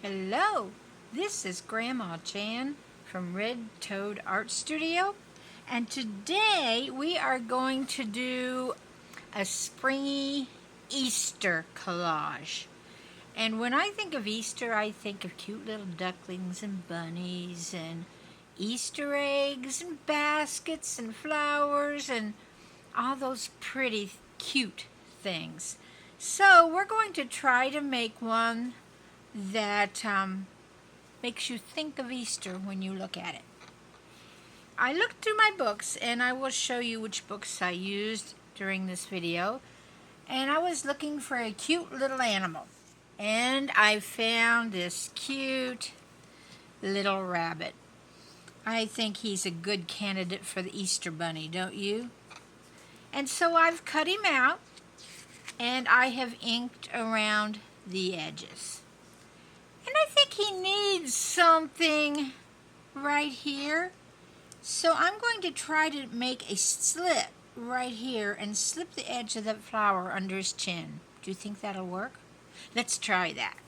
Hello, this is Grandma Jan from Red Toad Art Studio, and today we are going to do a springy Easter collage. And when I think of Easter, I think of cute little ducklings and bunnies and Easter eggs and baskets and flowers and all those pretty cute things. So we're going to try to make one that makes you think of Easter when you look at it. I looked through my books, and I will show you which books I used during this video. And I was looking for a cute little animal, and I found this cute little rabbit. I think he's a good candidate for the Easter bunny, don't you? And so I've cut him out, and I have inked around the edges. And I think he needs something right here. So I'm going to try to make a slit right here and slip the edge of that flower under his chin. Do you think that'll work? Let's try that.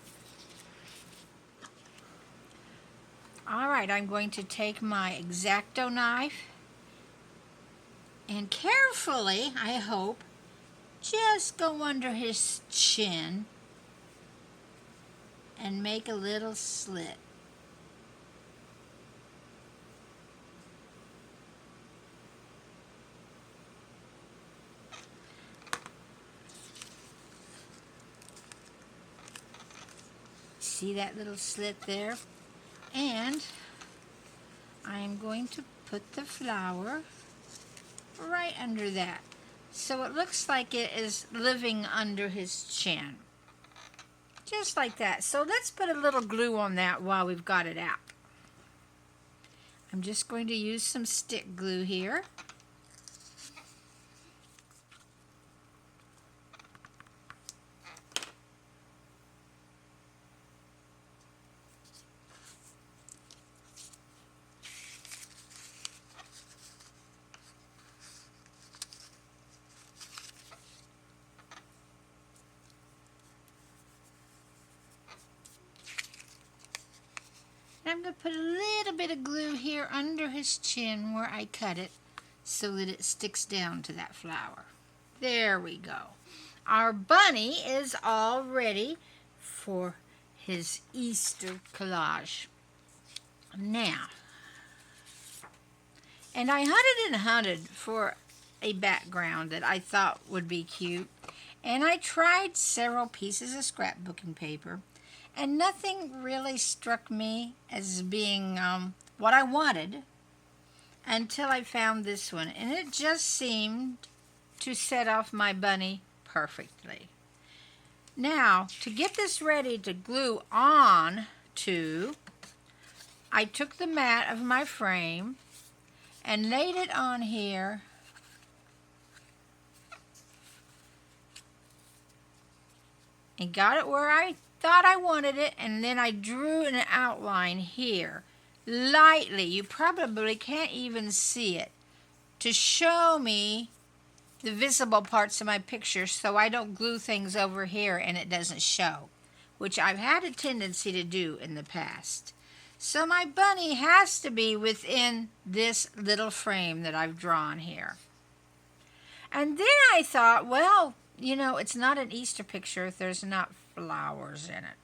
All right, I'm going to take my X-Acto knife and carefully, I hope, just go under his chin and make a little slit. See that little slit there? And I'm going to put the flower right under that, so it looks like it is living under his chin. Just like that. So let's put a little glue on that while we've got it out. I'm just going to use some stick glue here. I'm going to put a little bit of glue here under his chin where I cut it so that it sticks down to that flower. There we go. Our bunny is all ready for his Easter collage. Now, and I hunted for a background that I thought would be cute, and I tried several pieces of scrapbooking paper, and nothing really struck me as being what I wanted until I found this one. And it just seemed to set off my bunny perfectly. Now, to get this ready to glue on to, I took the mat of my frame and laid it on here and got it where I thought I wanted it, and then I drew an outline here lightly. You probably can't even see it, to show me the visible parts of my picture so I don't glue things over here and it doesn't show, which I've had a tendency to do in the past. So my bunny has to be within this little frame that I've drawn here. And then I thought, well, you know, it's not an Easter picture if there's not flowers in it.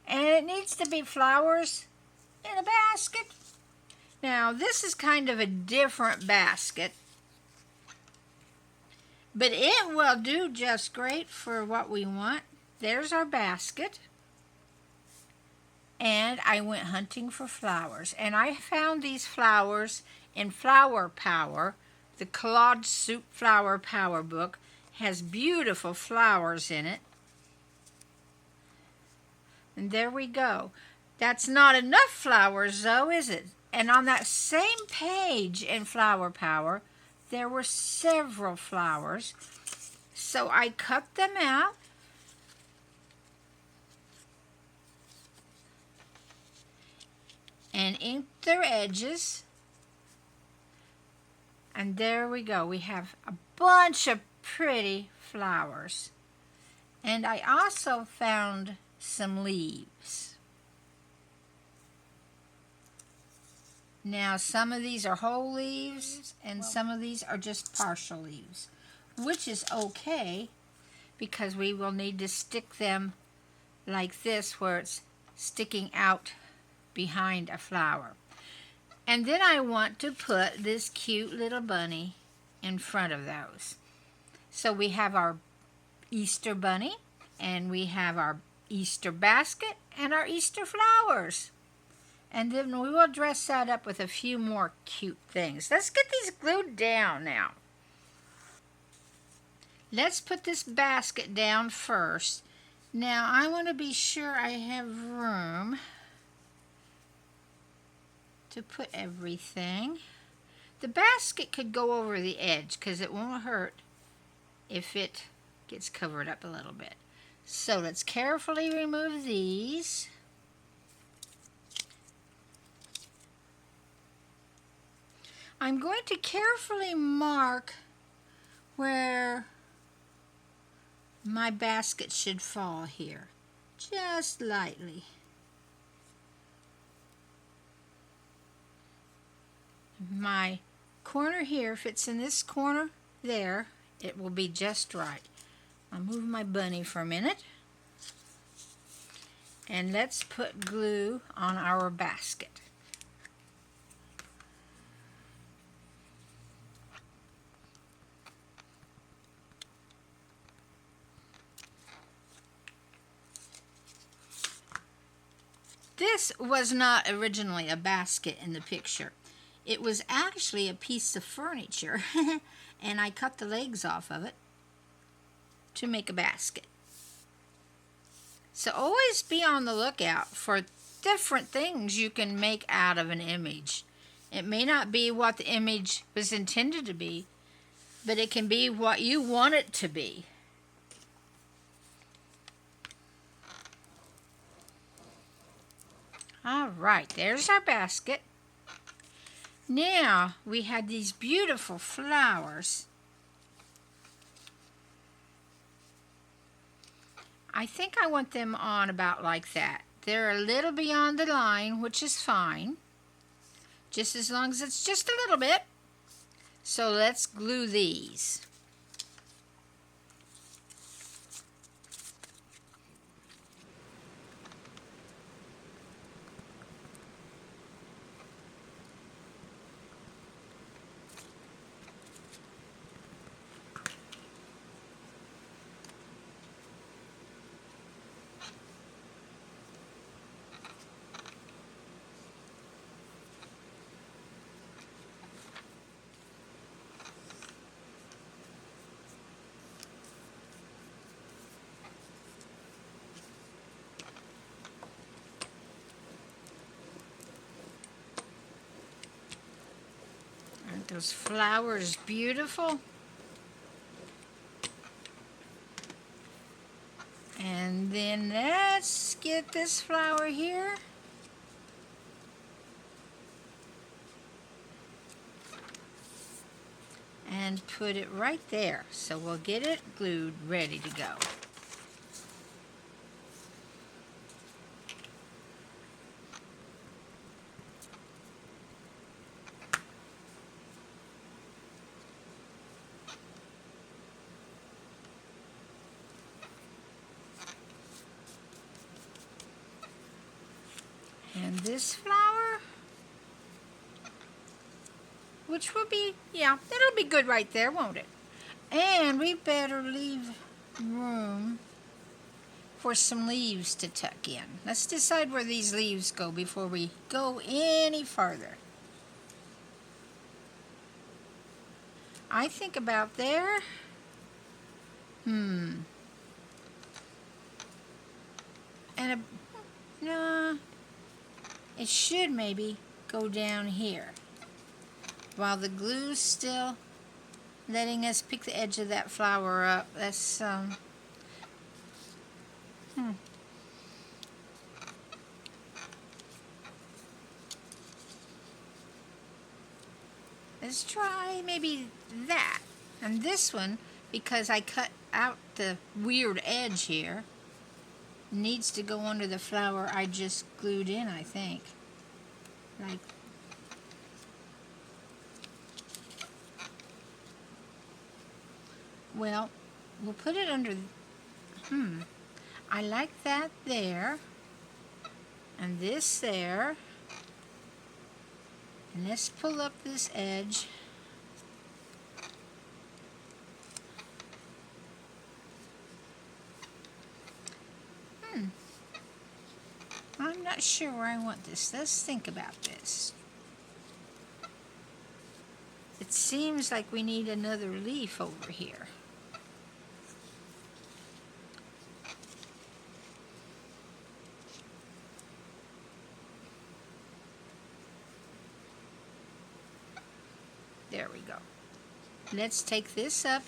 And it needs to be flowers in a basket. Now, this is kind of a different basket, but it will do just great for what we want. There's our basket. And I went hunting for flowers, and I found these flowers in Flower Power. The Collage Soup Flower Power book has beautiful flowers in it. And there we go. That's not enough flowers, though, is it? And on that same page in Flower Power, there were several flowers. So I cut them out. And inked their edges. And there we go. We have a bunch of pretty flowers. And I also found some leaves. Now some of these are whole leaves and some of these are just partial leaves, which is okay because we will need to stick them like this where it's sticking out behind a flower. And then I want to put this cute little bunny in front of those. So we have our Easter bunny, and we have our Easter basket, and our Easter flowers. And then we will dress that up with a few more cute things. Let's get these glued down now. Let's put this basket down first. Now I want to be sure I have room to put everything. The basket could go over the edge because it won't hurt if it gets covered up a little bit. So let's carefully remove these. I'm going to carefully mark where my basket should fall here, just lightly. My corner here fits in this corner there. It will be just right. I'll move my bunny for a minute. And let's put glue on our basket. This was not originally a basket in the picture. It was actually a piece of furniture, and I cut the legs off of it to make a basket. So always be on the lookout for different things you can make out of an image. It may not be what the image was intended to be, but it can be what you want it to be. All right, there's our basket. Now we have these beautiful flowers. I think I want them on about like that. They're a little beyond the line, which is fine, just as long as it's just a little bit. So let's glue these. Aren't those flowers beautiful? And then let's get this flower here. And put it right there. So we'll get it glued, ready to go. And this flower, which will be, yeah, it'll be good right there, won't it? And we better leave room for some leaves to tuck in. Let's decide where these leaves go before we go any farther. I think about there. And no, it should maybe go down here. While the glue's still letting us pick the edge of that flower up. Let's let's try maybe that. And this one, because I cut out the weird edge here, needs to go under the flower I just glued in, I think. Like, well, we'll put it under, I like that there, and this there, and let's pull up this edge. I'm not sure where I want this. Let's think about this. It seems like we need another leaf over here. There we go. Let's take this up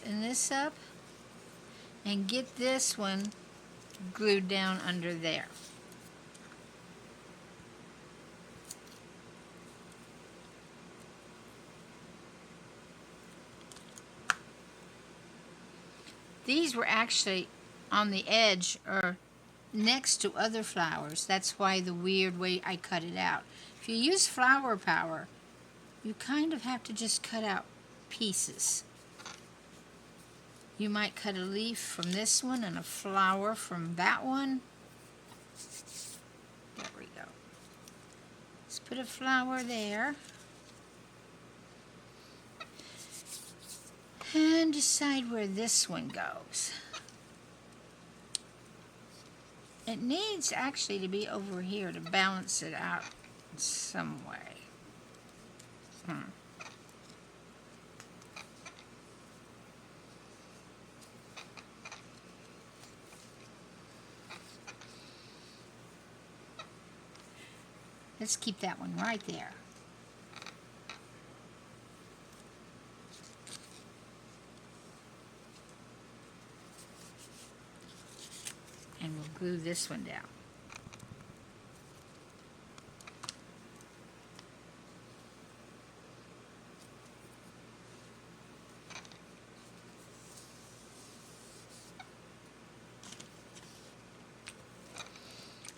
and get this one glued down under there. These were actually on the edge or next to other flowers. That's why the weird way I cut it out. If you use flower power, you kind of have to just cut out pieces. You might cut a leaf from this one and a flower from that one. There we go. Let's put a flower there. And decide where this one goes. It needs actually to be over here to balance it out in some way. Let's keep that one right there. And we'll glue this one down.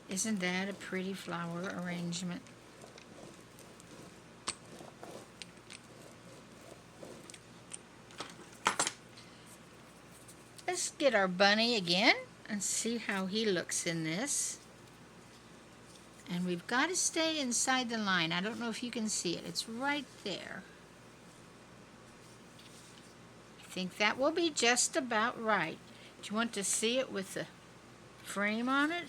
Isn't that a pretty flower arrangement? Let's get our bunny again and see how he looks in this. And we've got to stay inside the line. I don't know if you can see it. It's right there. I think that will be just about right. Do you want to see it with the frame on it?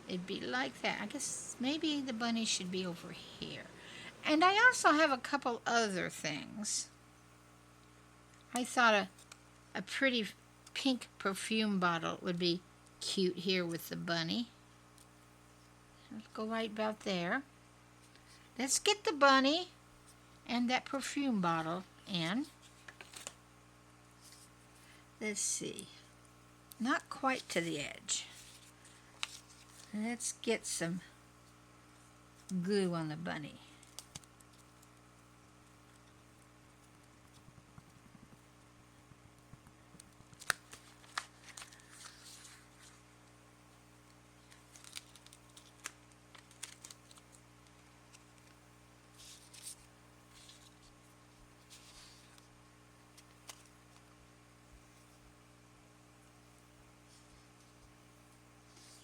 It'd be like that. I guess maybe the bunny should be over here. And I also have a couple other things. I thought a pretty pink perfume bottle would be cute here with the bunny. Let's go right about there. Let's get the bunny and that perfume bottle in. Let's see. Not quite to the edge. Let's get some glue on the bunny.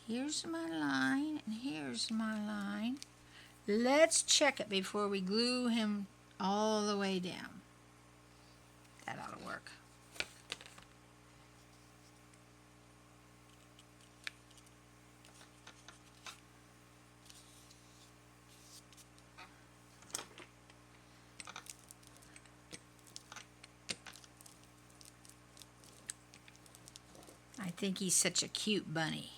Here's my line, and here's my line. Let's check it before we glue him all the way down. That ought to work. I think he's such a cute bunny.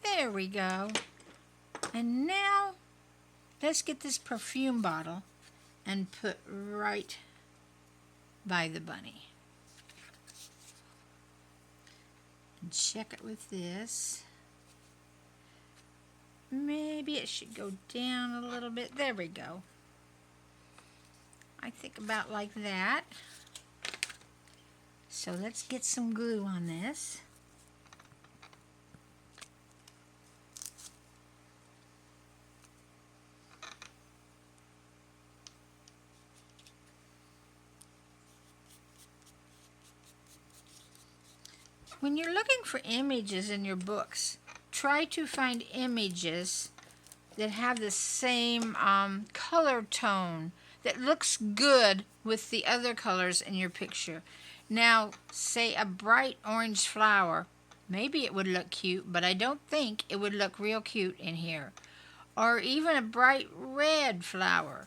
There we go. And now let's get this perfume bottle and put right by the bunny. And check it with this. Maybe it should go down a little bit. There we go. I think about like that. So let's get some glue on this. When you're looking for images in your books, try to find images that have the same color tone that looks good with the other colors in your picture. Now, say a bright orange flower, maybe it would look cute, but I don't think it would look real cute in here. Or even a bright red flower.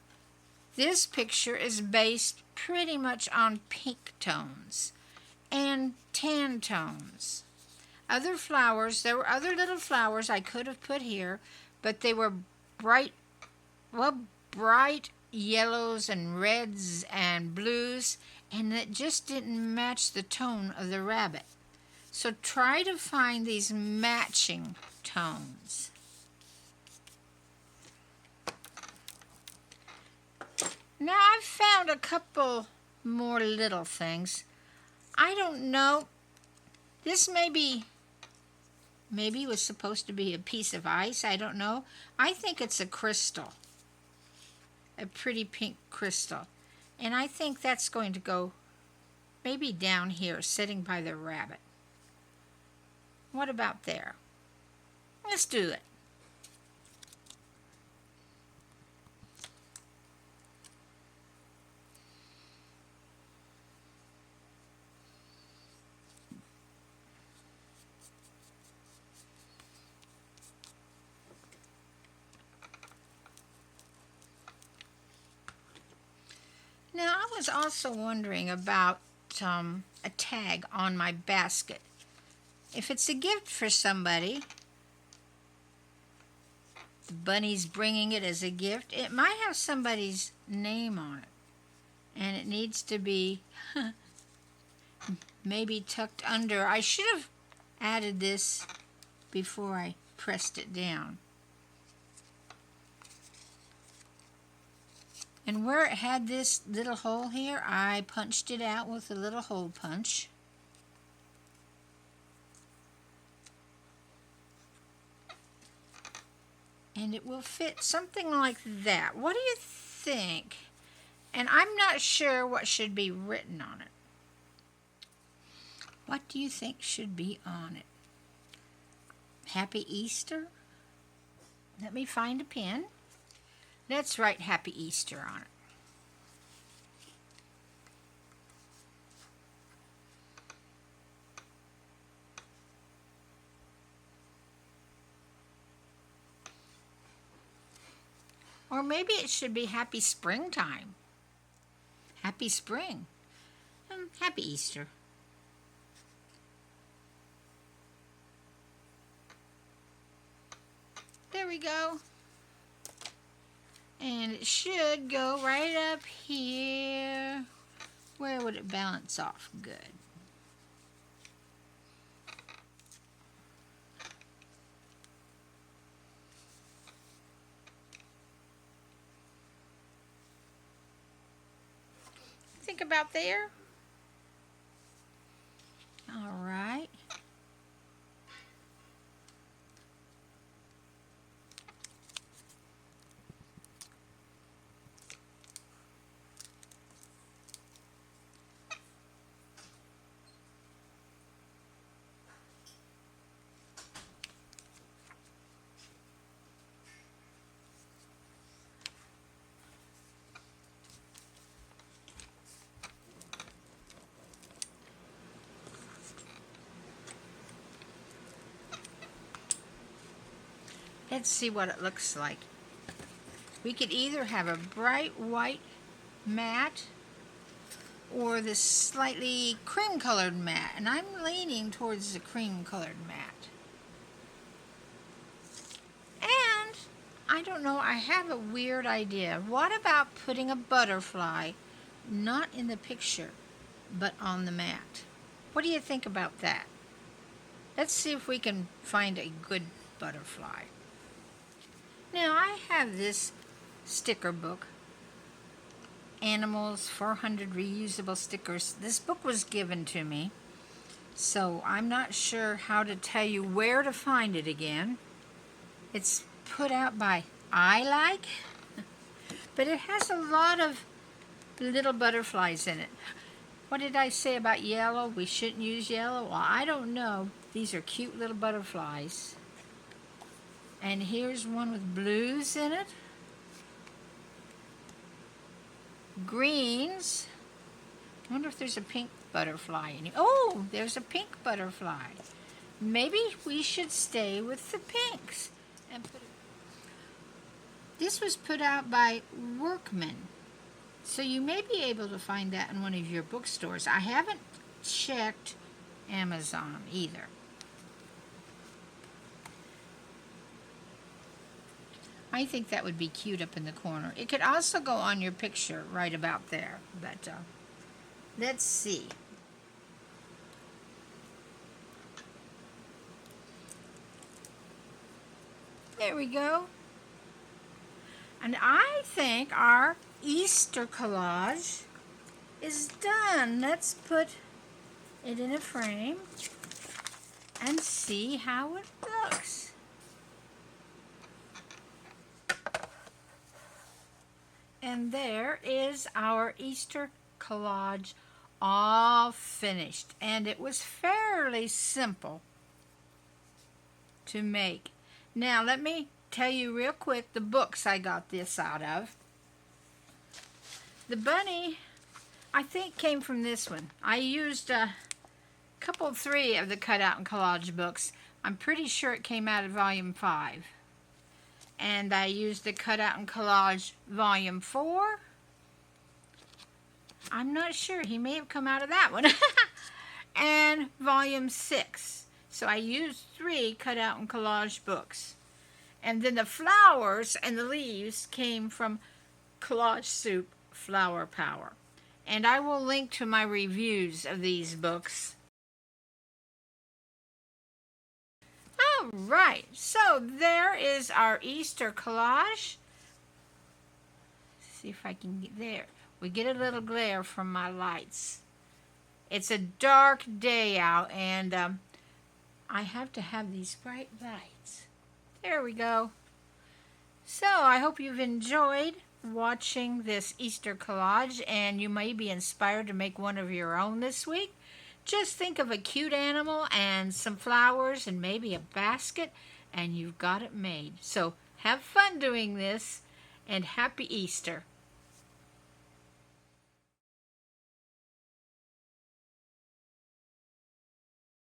This picture is based pretty much on pink tones and tan tones. Other flowers, there were other little flowers I could have put here, but they were bright yellows and reds and blues, and it just didn't match the tone of the rabbit. So try to find these matching tones. Now I've found a couple more little things. I don't know. This maybe was supposed to be a piece of ice. I don't know. I think it's a crystal. A pretty pink crystal. And I think that's going to go maybe down here, sitting by the rabbit. What about there? Let's do it. Now, I was also wondering about a tag on my basket. If it's a gift for somebody, the bunny's bringing it as a gift, it might have somebody's name on it. And it needs to be maybe tucked under. I should have added this before I pressed it down. And where it had this little hole here, I punched it out with a little hole punch. And it will fit something like that. What do you think? And I'm not sure what should be written on it. What do you think should be on it? Happy Easter? Let me find a pen. Let's write Happy Easter on it. Or maybe it should be Happy Springtime. Happy Spring. Happy Easter. There we go. And it should go right up here. Where would it balance off? Good. Think about there. All right. Let's see what it looks like. We could either have a bright white mat or this slightly cream-colored mat, and I'm leaning towards the cream-colored mat. And I don't know, I have a weird idea. What about putting a butterfly, not in the picture, but on the mat? What do you think about that? Let's see if we can find a good butterfly. Now, I have this sticker book, animals, 400 reusable stickers. This book was given to me, so I'm not sure how to tell you where to find it again. It's put out by I Like, but it has a lot of little butterflies in it. What did I say about yellow? We shouldn't use yellow? Well, I don't know. These are cute little butterflies. And here's one with blues in it. Greens. I wonder if there's a pink butterfly in here. Oh, there's a pink butterfly. Maybe we should stay with the pinks. And put it. This was put out by Workman. So you may be able to find that in one of your bookstores. I haven't checked Amazon either. I think that would be cute up in the corner. It could also go on your picture right about there. But let's see. There we go. And I think our Easter collage is done. Let's put it in a frame and see how it looks. And there is our Easter collage all finished. And it was fairly simple to make. Now let me tell you real quick the books I got this out of. The bunny, I think, came from this one. I used three of the Cutout and Collage books. I'm pretty sure it came out of Volume 5. And I used the Cutout and Collage Volume 4. I'm not sure. He may have come out of that one. And Volume 6. So I used 3 Cutout and Collage books. And then the flowers and the leaves came from Collage Soup Flower Power. And I will link to my reviews of these books. All right, so there is our Easter collage. See if I can get there. We get a little glare from my lights. It's a dark day out, and I have to have these bright lights. There we go. So I hope you've enjoyed watching this Easter collage, and you may be inspired to make one of your own this week. Just think of a cute animal and some flowers and maybe a basket, and you've got it made. So have fun doing this, and happy Easter.